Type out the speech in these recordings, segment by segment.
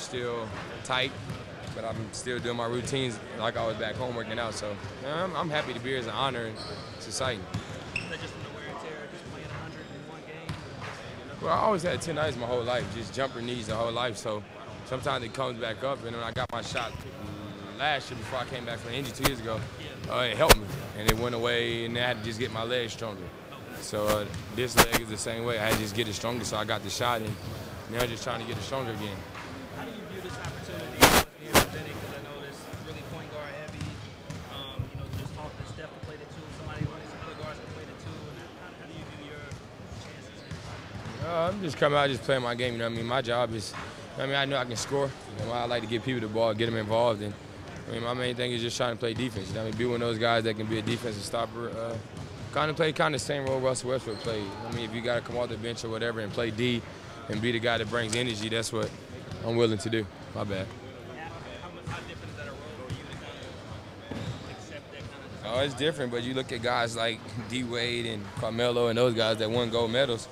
Still tight, but I'm still doing my routines like I was back home working out. So I'm happy to be here. It's an honor and it's exciting. Is that just from the wear and tear, just playing 101 games? Well, I always had tendonitis my whole life, just jumper knees the whole life. So sometimes it comes back up, and when I got my shot last year before I came back from the injury 2 years ago, it helped me, and it went away, and I had to just get my legs stronger. So this leg is the same way. I had to just get it stronger, so I got the shot, and now I'm just trying to get it stronger again. How do you view this opportunity with being presented? Because I know this really point guard heavy. Just talk to Steph to play the two. Somebody, some other guards can play the two. And how do you view your chances? I'm just coming out, just playing my game. You know what I mean? My job is, I know I can score. I like to give people the ball, get them involved, and my main thing is just trying to play defense. Be one of those guys that can be a defensive stopper. Kind of the same role Russell Westbrook played. If you got to come off the bench or whatever and play D and be the guy that brings energy, that's what I'm willing to do. My bad. How different is that a role for you to kind of accept that kind of? Oh, it's different, but you look at guys like D. Wade and Carmelo and those guys that won gold medals.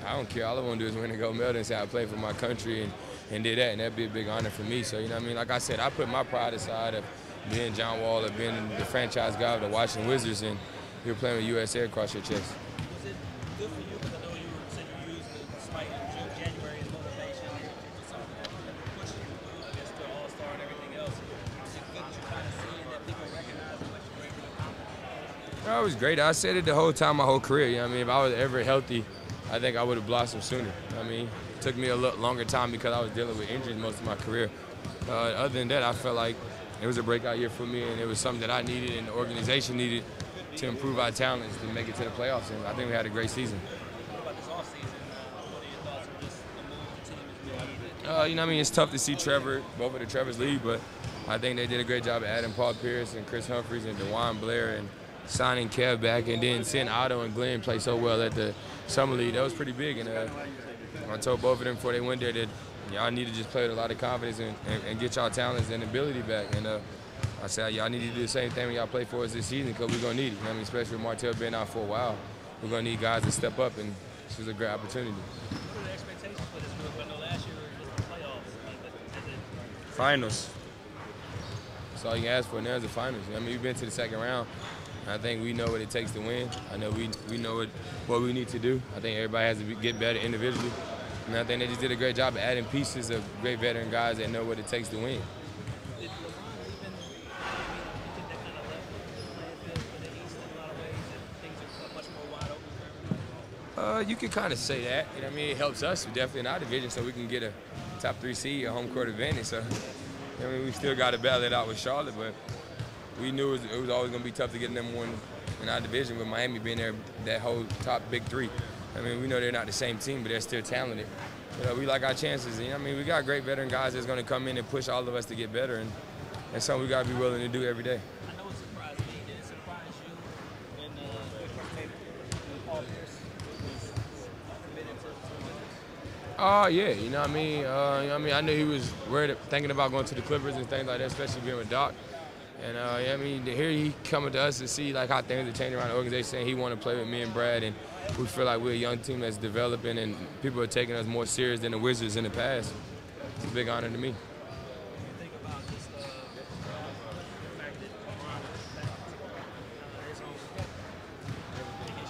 I don't care. All I want to do is win a gold medal and say I played for my country and did that, and that'd be a big honor for me. So, like I said, I put my pride aside of being John Wall or being the franchise guy of the Washington Wizards, and you're playing with USA across your chest. Was it good for you? Because I know you said you used the spike in January as motivation to sort of push you against the All-Star and everything else. Was it good that you kind of seeing that people recognize what you were able to accomplish? No, it was great. I said it the whole time, my whole career. If I was ever healthy, I think I would have blossomed sooner. It took me a little longer time because I was dealing with injuries most of my career. Other than that, I felt like it was a breakout year for me, and it was something that I needed and the organization needed to improve our talents to make it to the playoffs. And I think we had a great season. What about this offseason? What are your thoughts on just the move the team has made? It's tough to see both of the Trevors leave, but I think they did a great job of adding Paul Pierce and Chris Humphries and DeJuan Blair and signing Kev back, and then seeing Otto and Glenn play so well at the Summer League. That was pretty big, and I told both of them before they went there that y'all need to just play with a lot of confidence and get y'all talents and ability back. And I said, y'all need to do the same thing when y'all play for us this season because we're going to need it. Especially with Martell being out for a while. We're going to need guys to step up, and this was a great opportunity. What are the expectations for this group? I know last year it was the playoffs. Finals. That's all you can ask for now is the finals. We've been to the second round. I think we know what it takes to win. I know we know what we need to do. I think everybody has to get better individually. And I think they just did a great job of adding pieces of great veteran guys that know what it takes to win. Did LeBron even think that kind of level playing field for the East in a lot of ways, and things are much more wide open for everybody? You could kind of say that. It helps us. We're definitely in our division, so we can get a top 3 seed, a home court advantage. So we still got to battle it out with Charlotte, but we knew it was always going to be tough to get number 1 in our division with Miami being there, that whole top big 3. We know they're not the same team, but they're still talented. We like our chances. We got great veteran guys that's going to come in and push all of us to get better, and that's something we got to be willing to do every day. I know it surprised me. Did it surprise you when Paul Pierce was committed to the Wizards? I knew he was thinking about going to the Clippers and things like that, especially being with Doc. And to hear he coming to us and see how things are changing around the organization, saying he want to play with me and Brad, and we feel like we're a young team that's developing and people are taking us more serious than the Wizards in the past. It's a big honor to me. What do you think about just the fact that LeBron was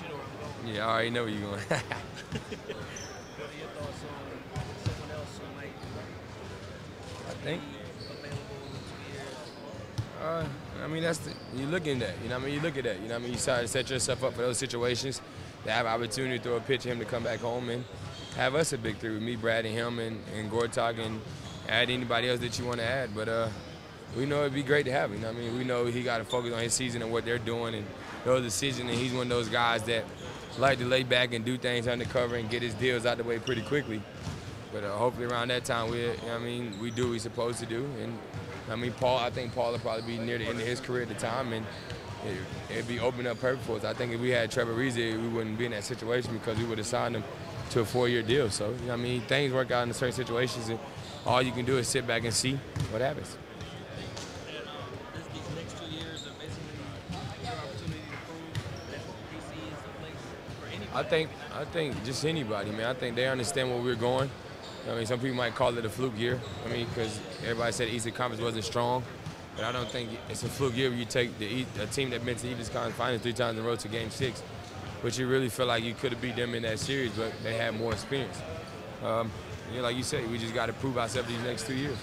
his own? Yeah, I already know where you're going. What are your thoughts on someone else who might I think. be available in 2 years? You look at that. You look at that. You try to set yourself up for those situations. To have an opportunity to throw a pitch to him to come back home and have us a big 3 with me, Brad, and him, and Gortat, and add anybody else that you want to add. But we know it'd be great to have him. We know he got to focus on his season and what they're doing and those decisions. And he's one of those guys that like to lay back and do things undercover and get his deals out the way pretty quickly. But hopefully around that time, we do what we're supposed to do. And I think Paul will probably be near the end of his career at the time, and it'd be opening up perfect for us. I think if we had Trevor Ariza, we wouldn't be in that situation because we would have signed him to a 4-year deal. So, things work out in certain situations, and all you can do is sit back and see what happens. And these next 2 years are basically your opportunity to prove that DC is the place for anybody. I think just anybody, man. I think they understand where we're going. I mean, some people might call it a fluke year. I mean, because everybody said the Eastern Conference wasn't strong. But I don't think it's a fluke year where you take a team that been to the Eastern Conference Finals 3 times in a row to Game 6, which you really feel like you could have beat them in that series, but they had more experience. Like you said, we just got to prove ourselves these next 2 years.